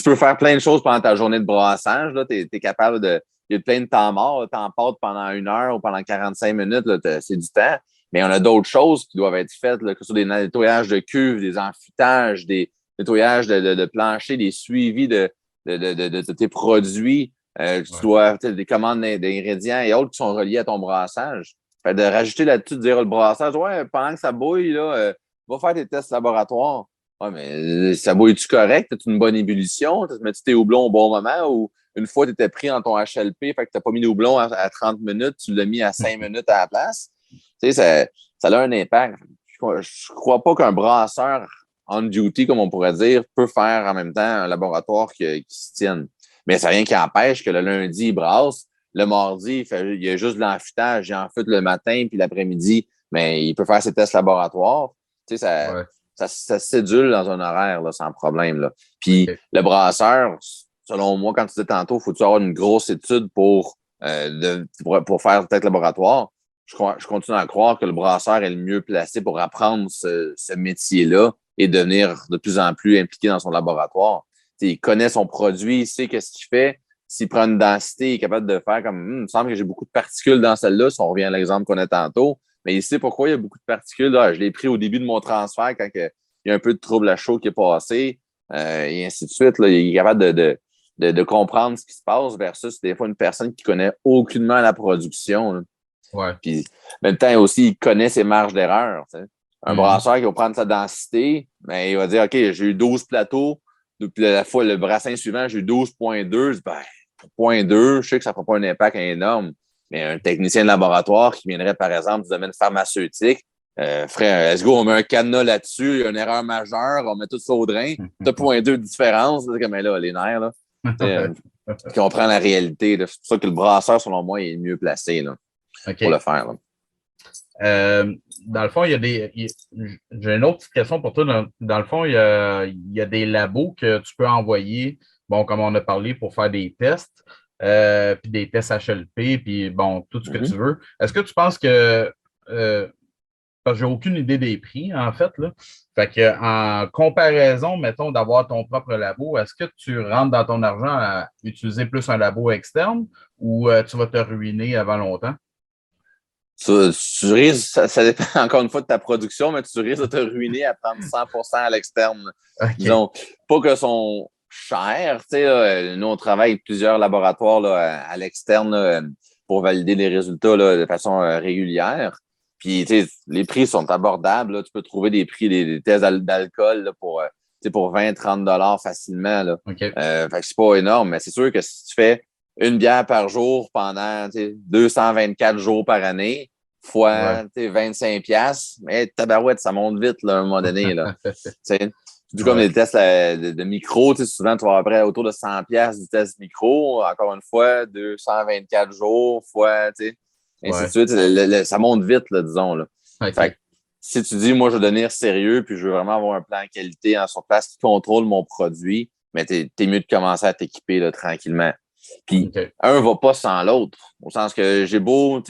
peux faire plein de choses pendant ta journée de brassage. Tu es capable de. Il y a plein de temps mort. Tu en portes pendant 1 heure ou pendant 45 minutes. C'est du temps. Mais on a d'autres choses qui doivent être faites, là, que ce soit des nettoyages de cuves, des enfûtages, des nettoyages de plancher, des suivis de tes produits. Tu dois des commandes d'ingrédients et autres qui sont reliés à ton brassage. Fait de rajouter là-dessus, de dire le brassage, ouais, pendant que ça bouille, là, va faire tes tests laboratoires. Ouais, mais ça bouille-tu correct? T'as une bonne ébullition? Tu mets tes houblons au bon moment? Ou une fois, tu étais pris dans ton HLP, fait que tu n'as pas mis de houblon à 30 minutes, tu l'as mis à 5 minutes à la place? Tu sais, ça a un impact. Je ne crois pas qu'un brasseur on duty, comme on pourrait dire, peut faire en même temps un laboratoire qui se tienne. Mais c'est rien qui empêche que le lundi, il brasse. Le mardi, il y a juste de l'enfûtage. Il enfûte le matin, puis l'après-midi, mais il peut faire ses tests laboratoires. Tu sais, ça se sédule dans un horaire là, sans problème. Là. Puis le brasseur, selon moi, quand tu dis tantôt, faut-tu avoir une grosse étude pour faire le test laboratoire? Je continue à croire que le brasseur est le mieux placé pour apprendre ce métier-là et devenir de plus en plus impliqué dans son laboratoire. T'sais, il connaît son produit, il sait qu'est-ce qu'il fait. S'il prend une densité, il est capable de faire comme il me semble que j'ai beaucoup de particules dans celle-là, si on revient à l'exemple qu'on a tantôt. Mais il sait pourquoi il y a beaucoup de particules. Là, je l'ai pris au début de mon transfert quand il y a un peu de trouble à chaud qui est passé, et ainsi de suite. Là, il est capable de comprendre ce qui se passe versus des fois une personne qui connaît aucunement la production. Là. Ouais. Puis, en même temps, aussi, il connaît ses marges d'erreur. Un brasseur qui va prendre sa densité, ben, il va dire, OK, j'ai eu 12 plateaux. Puis la fois, le brassin suivant, j'ai eu 12,2. Ben, pour 0,2, je sais que ça ne fera pas un impact énorme. Mais un technicien de laboratoire qui viendrait, par exemple, du domaine pharmaceutique, ferait let's go, on met un cadenas là-dessus, il y a une erreur majeure, on met tout ça au drain. Tu as 0,2 de différence. C'est comme là, les nerfs, là. Tu comprends la réalité. C'est pour ça que le brasseur, selon moi, il est mieux placé là, pour le faire. Là. Dans le fond, j'ai une autre petite question pour toi. Dans le fond, il y a des labos que tu peux envoyer, bon, comme on a parlé, pour faire des tests, puis des tests HLP, puis bon, tout ce que tu veux. Est-ce que tu penses que parce que j'ai aucune idée des prix, en fait, là. Fait que en comparaison, mettons, d'avoir ton propre labo, est-ce que tu rentres dans ton argent à utiliser plus un labo externe ou tu vas te ruiner avant longtemps? Tu risques, ça dépend encore une fois de ta production, mais tu risques de te ruiner à prendre 100% à l'externe. Okay. Disons, pas que sont chers. Tu sais, nous, on travaille avec plusieurs laboratoires là, à l'externe là, pour valider les résultats là, de façon régulière. Puis, tu sais, les prix sont abordables. Là. Tu peux trouver des prix, des tests d'alcool là, pour 20-30 $ facilement. Là. Okay. Fait que c'est pas énorme, mais c'est sûr que si tu fais une bière par jour pendant 224 jours par année, fois 25$, mais tabarouette, ça monte vite là, à un moment donné. Là. Tout comme les tests de micro, souvent tu vas après autour de 100$ du test micro. Encore une fois, 224 jours, fois, ainsi de suite. Ça monte vite, là, disons. Là. Okay. Fait que, si tu dis, moi, je veux devenir sérieux, puis je veux vraiment avoir un plan qualité en surface qui contrôle mon produit, mais t'es mieux de commencer à t'équiper là, tranquillement. Puis, un va pas sans l'autre. Au sens que j'ai beau,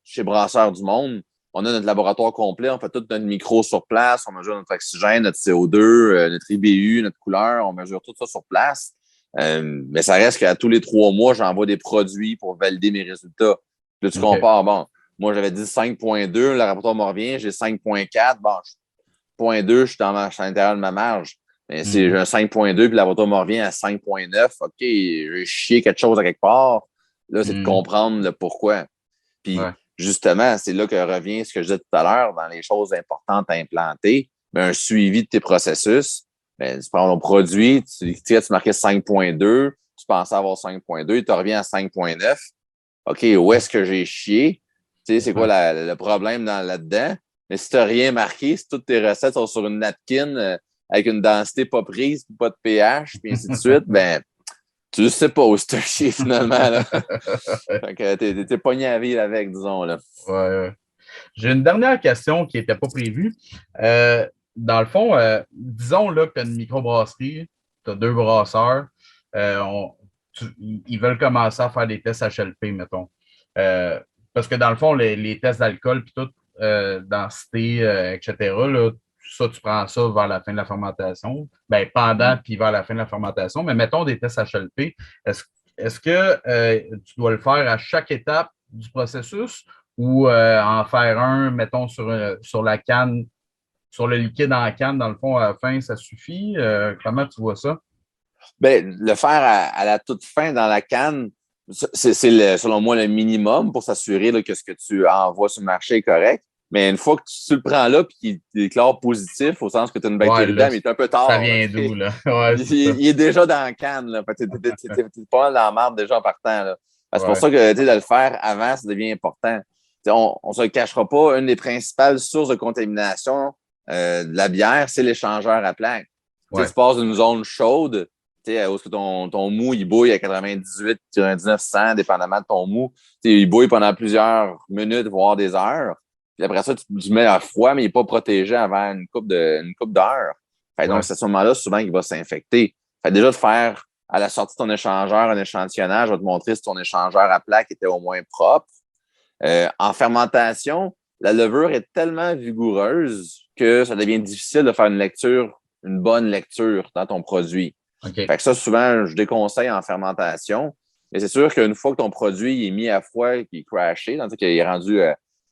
chez Brasseur du Monde, on a notre laboratoire complet, on fait tout notre micro sur place, on mesure notre oxygène, notre CO2, notre IBU, notre couleur, on mesure tout ça sur place. Mais ça reste qu'à tous les 3 mois, j'envoie des produits pour valider mes résultats. Puis là, tu compares, bon, moi j'avais dit 5,2, le laboratoire me revient, j'ai 5,4, bon, 0,2, je suis à l'intérieur de ma marge. Mais si j'ai un 5,2 puis le laboratoire me revient à 5,9, OK, j'ai chié quelque chose à quelque part. Là, c'est de comprendre le pourquoi. Puis, justement, c'est là que revient ce que je disais tout à l'heure dans les choses importantes à implanter. Mais un suivi de tes processus. Ben, tu prends ton produit, tu marquais 5,2, tu pensais avoir 5,2, il te revient à 5,9. OK, où est-ce que j'ai chié? Tu sais, c'est quoi le problème là-dedans? Mais si tu n'as rien marqué, si toutes tes recettes sont sur une napkin avec une densité pas prise, pas de pH, puis ainsi de suite, ben, tu ne sais pas où c'est chier finalement. Là. Fait que t'es pogné à vivre avec, disons. Là. Ouais. J'ai une dernière question qui n'était pas prévue. Dans le fond, disons là, que tu as une microbrasserie, tu as 2 brasseurs, ils veulent commencer à faire des tests HLP, mettons. Parce que dans le fond, les tests d'alcool, puis tout, densité, etc., là, ça, tu prends ça vers la fin de la fermentation, ben, pendant puis vers la fin de la fermentation. Mais mettons des tests HLP, est-ce que tu dois le faire à chaque étape du processus ou en faire un, mettons, sur la canne, sur le liquide en canne, dans le fond, à la fin, ça suffit? Comment tu vois ça? Ben, le faire à la toute fin dans la canne, c'est selon moi le minimum pour s'assurer là, que ce que tu envoies sur le marché est correct. Mais une fois que tu le prends là et qu'il déclare positif, au sens que tu as une bactérie dedans, mais il est un peu tard. Ça vient d'où, là? Il est déjà dans la canne. Tu n'es pas dans la marde déjà en partant. Là. C'est pour ça que de le faire avant, ça devient important. On ne se le cachera pas, une des principales sources de contamination de la bière, c'est l'échangeur à plaques. Tu passes d'une zone chaude, où est-ce que ton mou, il bouille à 98, 99, 100, dépendamment de ton mou. Il bouille pendant plusieurs minutes, voire des heures. Puis après ça, tu mets à froid, mais il n'est pas protégé avant une couple d'heures. Donc, c'est à ce moment-là, souvent, il va s'infecter. Déjà, de faire à la sortie de ton échangeur un échantillonnage, va te montrer si ton échangeur à plaques était au moins propre. En fermentation, la levure est tellement vigoureuse que ça devient difficile de faire une bonne lecture dans ton produit. Okay. Fait que ça, souvent, je déconseille en fermentation. Mais c'est sûr qu'une fois que ton produit est mis à froid, qu'il est crashé, qu'il est rendu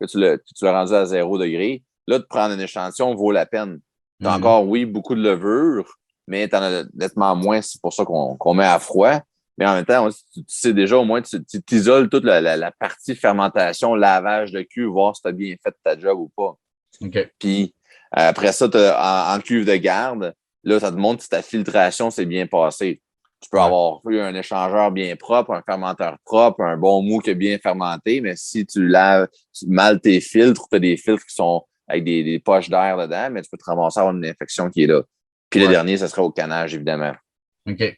que tu l'as rendu à 0 degré, là, de prendre un échantillon vaut la peine. Tu as encore, oui, beaucoup de levure, mais tu en as nettement moins. C'est pour ça qu'on met à froid. Mais en même temps, tu sais déjà, au moins, tu isoles toute la partie fermentation, lavage de cul, voir si tu as bien fait ta job ou pas. OK. Puis après ça, en cuve de garde, là, ça te montre si ta filtration s'est bien passée. Tu peux avoir eu un échangeur bien propre, un fermenteur propre, un bon mou qui est bien fermenté, mais si tu laves mal tes filtres, tu as des filtres qui sont avec des poches d'air dedans, mais tu peux te ramasser avoir une infection qui est là. Puis le dernier, ça serait au canage, évidemment. OK.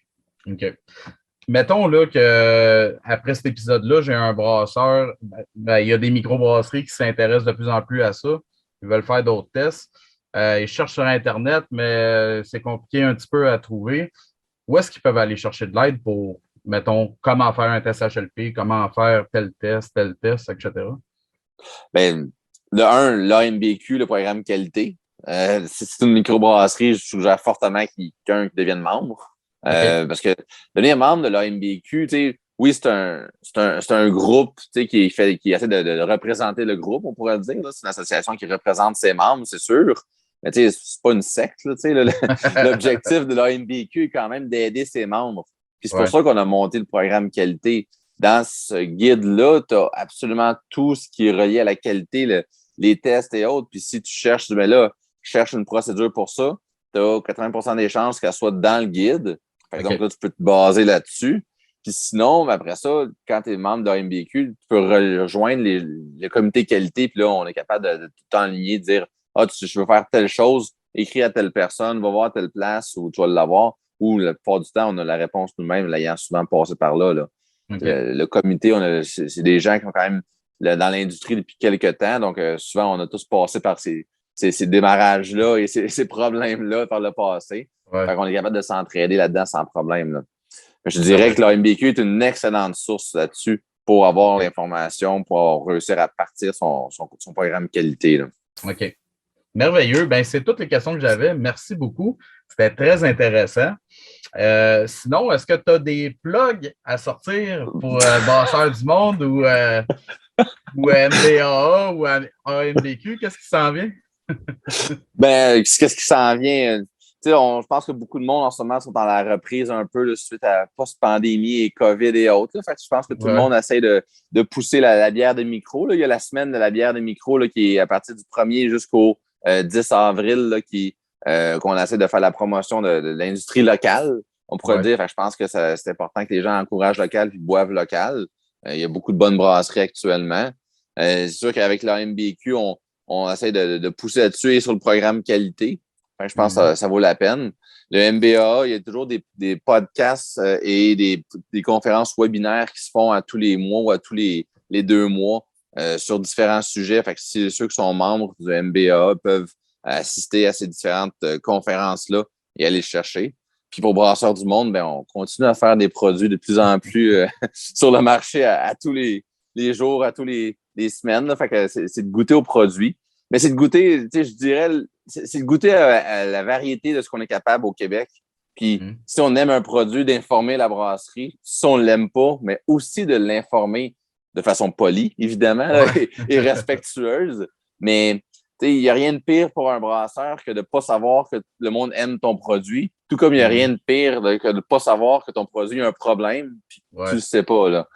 Mettons là que après cet épisode-là, j'ai un brasseur, il y a des microbrasseries qui s'intéressent de plus en plus à ça. Ils veulent faire d'autres tests. Ils cherchent sur Internet, mais c'est compliqué un petit peu à trouver. Où est-ce qu'ils peuvent aller chercher de l'aide pour, mettons, comment faire un test HLP, comment faire tel test, etc.? Ben, l'AMBQ, le programme qualité, si c'est une microbrasserie, je suggère fortement quelqu'un qui devienne membre. Parce que devenir membre de l'AMBQ, oui, c'est un groupe qui essaie de représenter le groupe, on pourrait le dire. C'est une association qui représente ses membres, c'est sûr. Mais c'est pas une secte. L'objectif de l'AMBQ est quand même d'aider ses membres. Puis c'est pour ça qu'on a monté le programme qualité. Dans ce guide-là, tu as absolument tout ce qui est relié à la qualité, les tests et autres. Puis si tu cherches, ben là, cherche une procédure pour ça, tu as 80% des chances qu'elle soit dans le guide. Donc là, tu peux te baser là-dessus. Puis sinon, après ça, quand tu es membre de l'AMBQ, tu peux rejoindre le comité qualité. Puis là, on est capable de tout enligner, de dire je veux faire telle chose, écris à telle personne, va voir telle place où tu vas l'avoir. Ou la plupart du temps, on a la réponse nous-mêmes, l'ayant souvent passé par là. Le comité, c'est des gens qui sont quand même dans l'industrie depuis quelques temps. Donc, souvent, on a tous passé par ces démarrages-là et ces problèmes-là par le passé. Fait qu'on est capable de s'entraider là-dedans sans problème. Là. Je dirais que l'AMBQ est une excellente source là-dessus pour avoir l'information, pour réussir à partir son programme qualité. Là. OK. Merveilleux. Ben, c'est toutes les questions que j'avais. Merci beaucoup. C'était très intéressant. Sinon, est-ce que tu as des plugs à sortir pour Brasseur du Monde ou MBAA ou AMBQ? Qu'est-ce qui s'en vient? Qu'est-ce qui s'en vient? Je pense que beaucoup de monde en ce moment sont dans la reprise un peu là, suite à post-pandémie et COVID et autres. Fait que je pense que tout le monde essaie de pousser la bière de micro. Là. Il y a la semaine de la bière de micro là, qui est à partir du 1er jusqu'au 10 avril là, qu'on essaie de faire la promotion de l'industrie locale. On pourrait le dire. Fait que je pense que c'est important que les gens encouragent local et boivent local. Il y a beaucoup de bonnes brasseries actuellement. C'est sûr qu'avec l'AMBQ, on essaie de pousser là-dessus et sur le programme qualité. Enfin, je pense que ça vaut la peine. Le MBA, il y a toujours des podcasts et des conférences webinaires qui se font à tous les mois ou à tous les 2 mois sur différents sujets. Fait que si ceux qui sont membres du MBA peuvent assister à ces différentes conférences-là et aller chercher. Puis pour Brasseurs du Monde, on continue à faire des produits de plus en plus sur le marché à tous les jours, à tous les semaines. Là. Fait que c'est de goûter aux produits. Mais c'est de goûter, je dirais, c'est de goûter à la variété de ce qu'on est capable au Québec. Puis si on aime un produit, d'informer la brasserie. Si on ne l'aime pas, mais aussi de l'informer de façon polie, évidemment, là, et respectueuse. Mais il n'y a rien de pire pour un brasseur que de ne pas savoir que le monde aime ton produit. Tout comme il n'y a rien de pire que de ne pas savoir que ton produit a un problème, puis tu ne le sais pas. Là.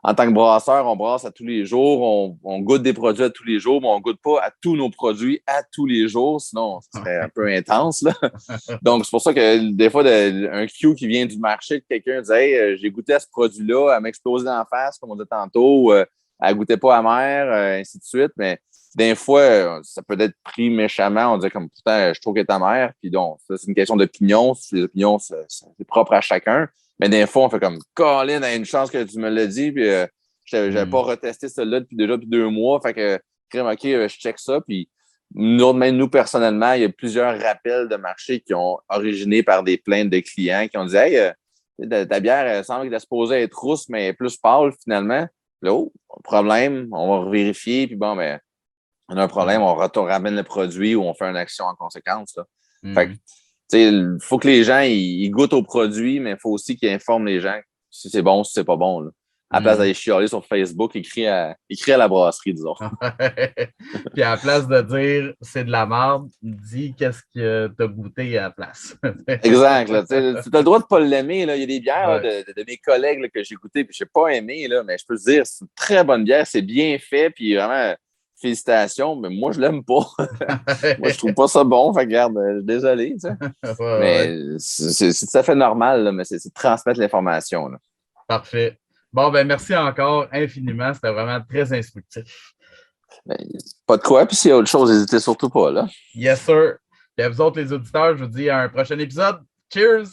En tant que brasseur, on brasse à tous les jours, on goûte des produits à tous les jours, mais on ne goûte pas à tous nos produits à tous les jours, sinon ce serait un peu intense. Là. Donc, c'est pour ça que des fois, un Q qui vient du marché, que quelqu'un dit hey, j'ai goûté à ce produit-là, elle m'explosait en face, comme on dit tantôt, elle ne goûtait pas amère, ainsi de suite, mais des fois, ça peut être pris méchamment, on dit comme putain, je trouve qu'elle est amère, puis donc, ça, c'est une question d'opinion, les opinions, c'est propre à chacun. Mais des fois, on fait comme Colin a une chance que tu me l'as dit, puis je n'avais pas retesté celle-là depuis 2 mois. Fait que, OK, je check ça. Puis même nous, personnellement, il y a plusieurs rappels de marché qui ont originé par des plaintes de clients qui ont dit hey, ta bière, elle semble qu'elle est supposée être rousse, mais elle est plus pâle finalement. Là, problème, on va vérifier, puis bon, on a un problème, on ramène le produit ou on fait une action en conséquence. Là. Fait que, il faut que les gens ils goûtent au produit, mais il faut aussi qu'ils informent les gens si c'est bon, si c'est pas bon. Là. À la place d'aller chialer sur Facebook, écrire à la brasserie, disons. Puis à la place de dire c'est de la merde, dis qu'est-ce que tu as goûté à la place. Exact. Tu as le droit de ne pas l'aimer. Là. Il y a des bières là, de mes collègues là, que j'ai goûté et je n'ai pas aimé, là, mais je peux te dire, c'est une très bonne bière, c'est bien fait, puis vraiment, félicitations, mais moi, je l'aime pas. Moi, je trouve pas ça bon. Fait que, regarde, je suis désolé. Tu sais. Mais c'est tout à fait normal, là, mais c'est de transmettre l'information. Là. Parfait. Bon, ben merci encore infiniment. C'était vraiment très instructif. Ben, pas de quoi. Puis s'il y a autre chose, n'hésitez surtout pas. Là. Yes, sir. Et à vous autres, les auditeurs, je vous dis à un prochain épisode. Cheers!